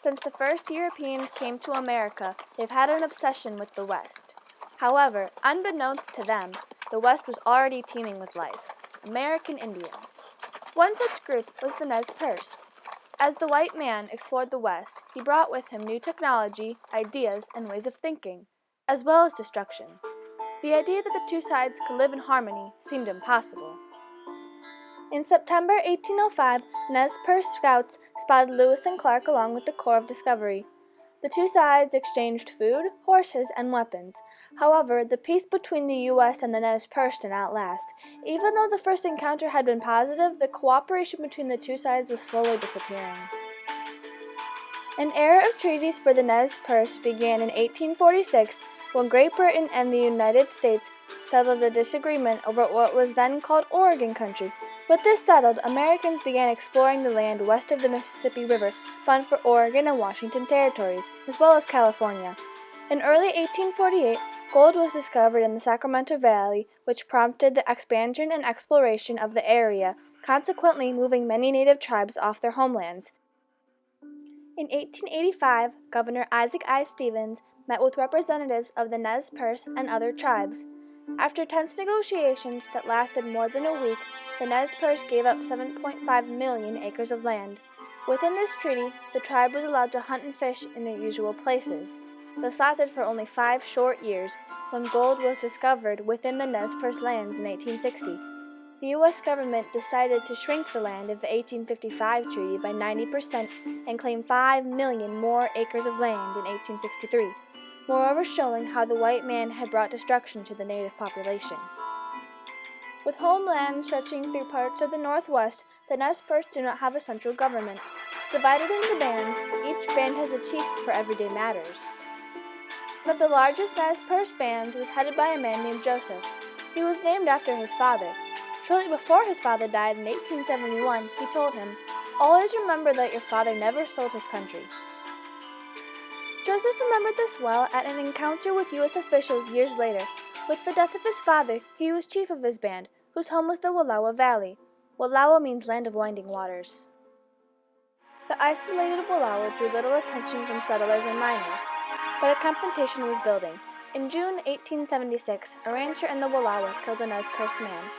Since the first Europeans came to America, they've had an obsession with the West. However, unbeknownst to them, the West was already teeming with life, American Indians. One such group was the Nez Perce. As the white man explored the West, he brought with him new technology, ideas, and ways of thinking, as well as destruction. The idea that the two sides could live in harmony seemed impossible. In September 1805, Nez Perce scouts spotted Lewis and Clark along with the Corps of Discovery. The two sides exchanged food, horses, and weapons. However, the peace between the U.S. and the Nez Perce did not last. Even though the first encounter had been positive, the cooperation between the two sides was slowly disappearing. An era of treaties for the Nez Perce began in 1846 when Great Britain and the United States settled a disagreement over what was then called Oregon Country. With this settled, Americans began exploring the land west of the Mississippi River, bound for Oregon and Washington territories, as well as California. In early 1848, gold was discovered in the Sacramento Valley, which prompted the expansion and exploration of the area, consequently moving many native tribes off their homelands. In 1885, Governor Isaac I. Stevens met with representatives of the Nez Perce and other tribes. After tense negotiations that lasted more than a week, the Nez Perce gave up 7.5 million acres of land. Within this treaty, the tribe was allowed to hunt and fish in their usual places. This lasted for only 5 short years, when gold was discovered within the Nez Perce lands in 1860. The U.S. government decided to shrink the land of the 1855 treaty by 90% and claim 5 million more acres of land in 1863, moreover showing how the white man had brought destruction to the native population. With homeland stretching through parts of the Northwest, the Nez Perce do not have a central government. Divided into bands, each band has a chief for everyday matters. One of the largest Nez Perce bands was headed by a man named Joseph. He was named after his father. Shortly before his father died in 1871, he told him, "Always remember that your father never sold his country." Joseph remembered this well at an encounter with U.S. officials years later. With the death of his father, he was chief of his band, whose home was the Wallowa Valley. Wallowa means land of winding waters. The isolated Wallowa drew little attention from settlers and miners, but a confrontation was building. In June 1876, a rancher in the Wallowa killed a Nez Perce man.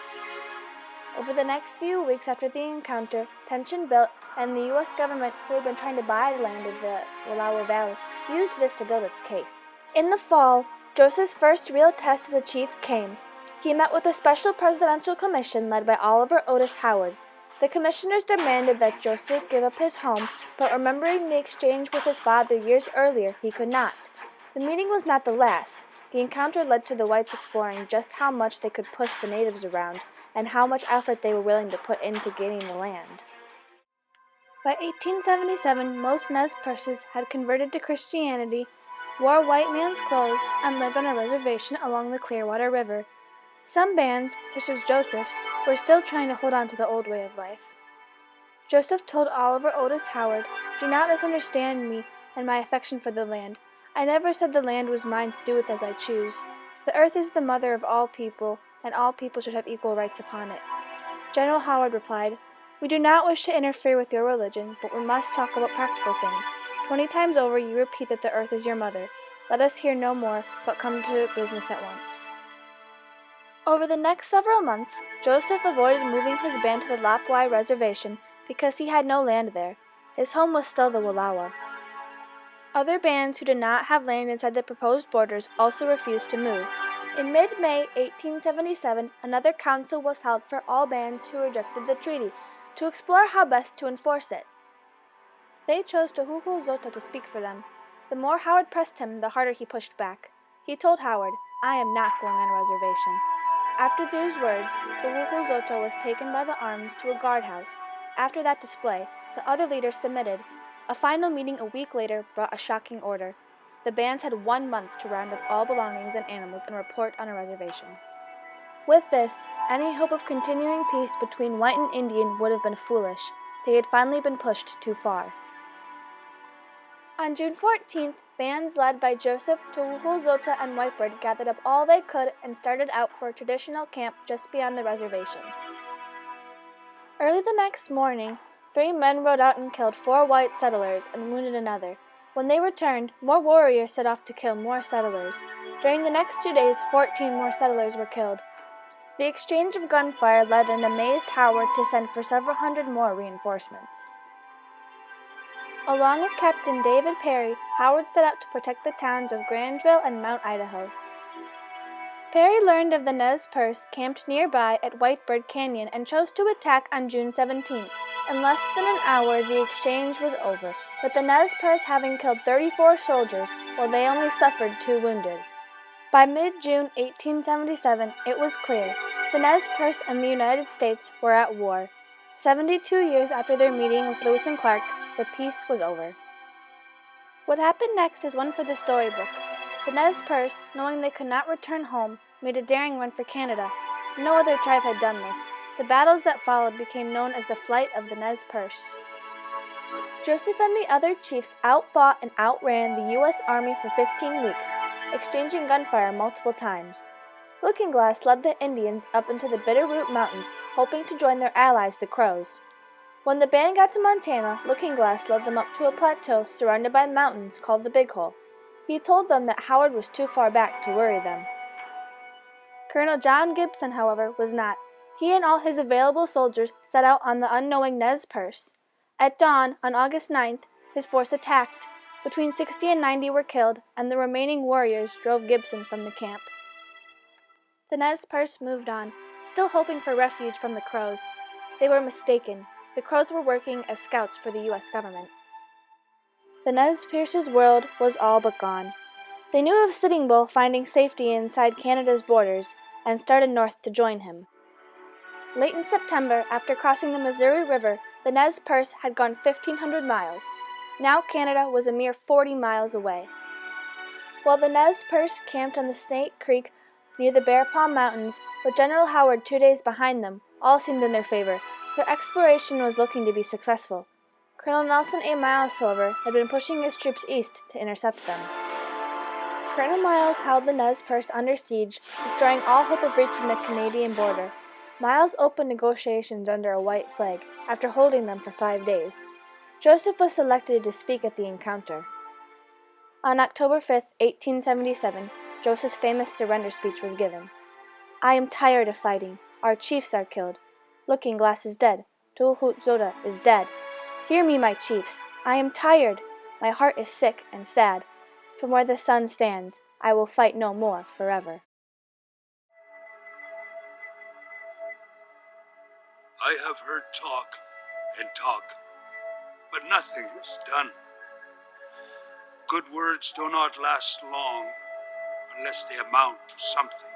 Over the next few weeks after the encounter, tension built, and the U.S. government, who had been trying to buy the land of the Wallowa Valley, used this to build its case. In the fall, Joseph's first real test as a chief came. He met with a special presidential commission led by Oliver Otis Howard. The commissioners demanded that Joseph give up his home, but remembering the exchange with his father years earlier, he could not. The meeting was not the last. The encounter led to the whites exploring just how much they could push the natives around, and how much effort they were willing to put into gaining the land. By 1877, most Nez Perces had converted to Christianity, wore white man's clothes, and lived on a reservation along the Clearwater River. Some bands, such as Joseph's, were still trying to hold on to the old way of life. Joseph told Oliver Otis Howard, "Do not misunderstand me and my affection for the land. I never said the land was mine to do with as I choose. The earth is the mother of all people, and all people should have equal rights upon it." General Howard replied, "We do not wish to interfere with your religion, but we must talk about practical things. 20 times over you repeat that the earth is your mother. Let us hear no more, but come to business at once." Over the next several months, Joseph avoided moving his band to the Lapwai Reservation because he had no land there. His home was still the Wallowa. Other bands who did not have land inside the proposed borders also refused to move. In mid-May 1877, another council was held for all bands who rejected the treaty to explore how best to enforce it. They chose Tohuhu Zota to speak for them. The more Howard pressed him, the harder he pushed back. He told Howard, "I am not going on a reservation." After those words, Tohuhu Zota was taken by the arms to a guardhouse. After that display, the other leaders submitted. A final meeting a week later brought a shocking order. The bands had 1 month to round up all belongings and animals and report on a reservation. With this, any hope of continuing peace between white and Indian would have been foolish. They had finally been pushed too far. On June 14th, bands led by Joseph, Tohuhu Zota, and Whitebird gathered up all they could and started out for a traditional camp just beyond the reservation. Early the next morning, 3 men rode out and killed 4 white settlers and wounded another. When they returned, more warriors set off to kill more settlers. During the next 2 days, 14 more settlers were killed. The exchange of gunfire led an amazed Howard to send for several hundred more reinforcements. Along with Captain David Perry, Howard set out to protect the towns of Grangeville and Mount Idaho. Perry learned of the Nez Perce camped nearby at Whitebird Canyon and chose to attack on June 17th. In less than an hour, the exchange was over, with the Nez Perce having killed 34 soldiers, while they only suffered 2 wounded. By mid-June 1877, it was clear the Nez Perce and the United States were at war. 72 years after their meeting with Lewis and Clark, the peace was over. What happened next is one for the storybooks. The Nez Perce, knowing they could not return home, made a daring run for Canada. No other tribe had done this. The battles that followed became known as the Flight of the Nez Perce. Joseph and the other chiefs outfought and outran the U.S. Army for 15 weeks, exchanging gunfire multiple times. Looking Glass led the Indians up into the Bitterroot Mountains, hoping to join their allies, the Crows. When the band got to Montana, Looking Glass led them up to a plateau surrounded by mountains called the Big Hole. He told them that Howard was too far back to worry them. Colonel John Gibson, however, was not. He and all his available soldiers set out on the unknowing Nez Perce. At dawn, on August 9th, his force attacked. Between 60 and 90 were killed, and the remaining warriors drove Gibson from the camp. The Nez Perce moved on, still hoping for refuge from the Crows. They were mistaken. The Crows were working as scouts for the U.S. government. The Nez Perce's world was all but gone. They knew of Sitting Bull finding safety inside Canada's borders and started north to join him. Late in September, after crossing the Missouri River, the Nez Perce had gone 1,500 miles. Now Canada was a mere 40 miles away. While the Nez Perce camped on the Snake Creek near the Bear Paw Mountains, with General Howard 2 days behind them, all seemed in their favor. Their exploration was looking to be successful. Colonel Nelson A. Miles, however, had been pushing his troops east to intercept them. Colonel Miles held the Nez Perce under siege, destroying all hope of reaching the Canadian border. Miles opened negotiations under a white flag, after holding them for 5 days. Joseph was selected to speak at the encounter. On October 5, 1877, Joseph's famous surrender speech was given. "I am tired of fighting. Our chiefs are killed. Looking Glass is dead. Tulhoot Zoda is dead. Hear me, my chiefs. I am tired. My heart is sick and sad. From where the sun stands, I will fight no more forever." I have heard talk and talk, but nothing is done. Good words do not last long unless they amount to something.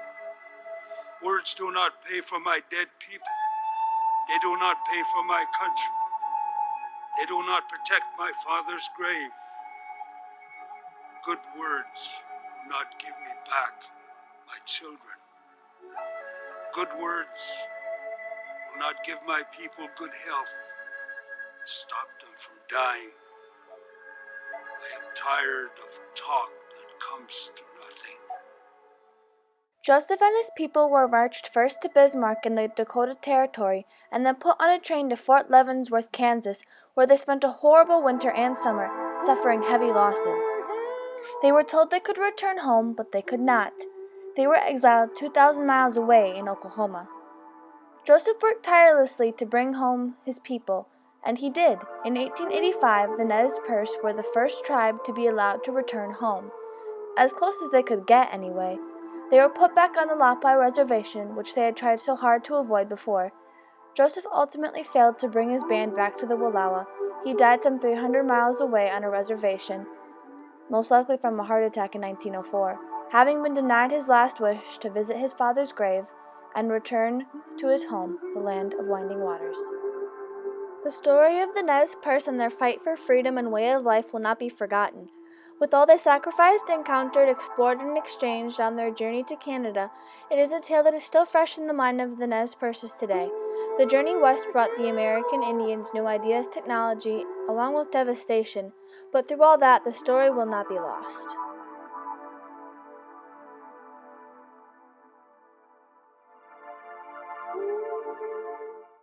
Words do not pay for my dead people. They do not pay for my country. They do not protect my father's grave. Good words will not give me back my children. Good words will not give my people good health and stop them from dying. I am tired of talk that comes to nothing. Joseph and his people were marched first to Bismarck in the Dakota Territory and then put on a train to Fort Leavenworth, Kansas, where they spent a horrible winter and summer, suffering heavy losses. They were told they could return home, but they could not. They were exiled 2,000 miles away in Oklahoma. Joseph worked tirelessly to bring home his people, and he did. In 1885, the Nez Perce were the first tribe to be allowed to return home. As close as they could get, anyway. They were put back on the Lappai Reservation, which they had tried so hard to avoid before. Joseph ultimately failed to bring his band back to the Wallowa. He died some 300 miles away on a reservation, most likely from a heart attack in 1904, having been denied his last wish to visit his father's grave and return to his home, the land of winding waters. The story of the Nez Perce and their fight for freedom and way of life will not be forgotten. With all they sacrificed, encountered, explored, and exchanged on their journey to Canada, it is a tale that is still fresh in the mind of the Nez Perces today. The journey west brought the American Indians new ideas, technology, along with devastation, but through all that, the story will not be lost.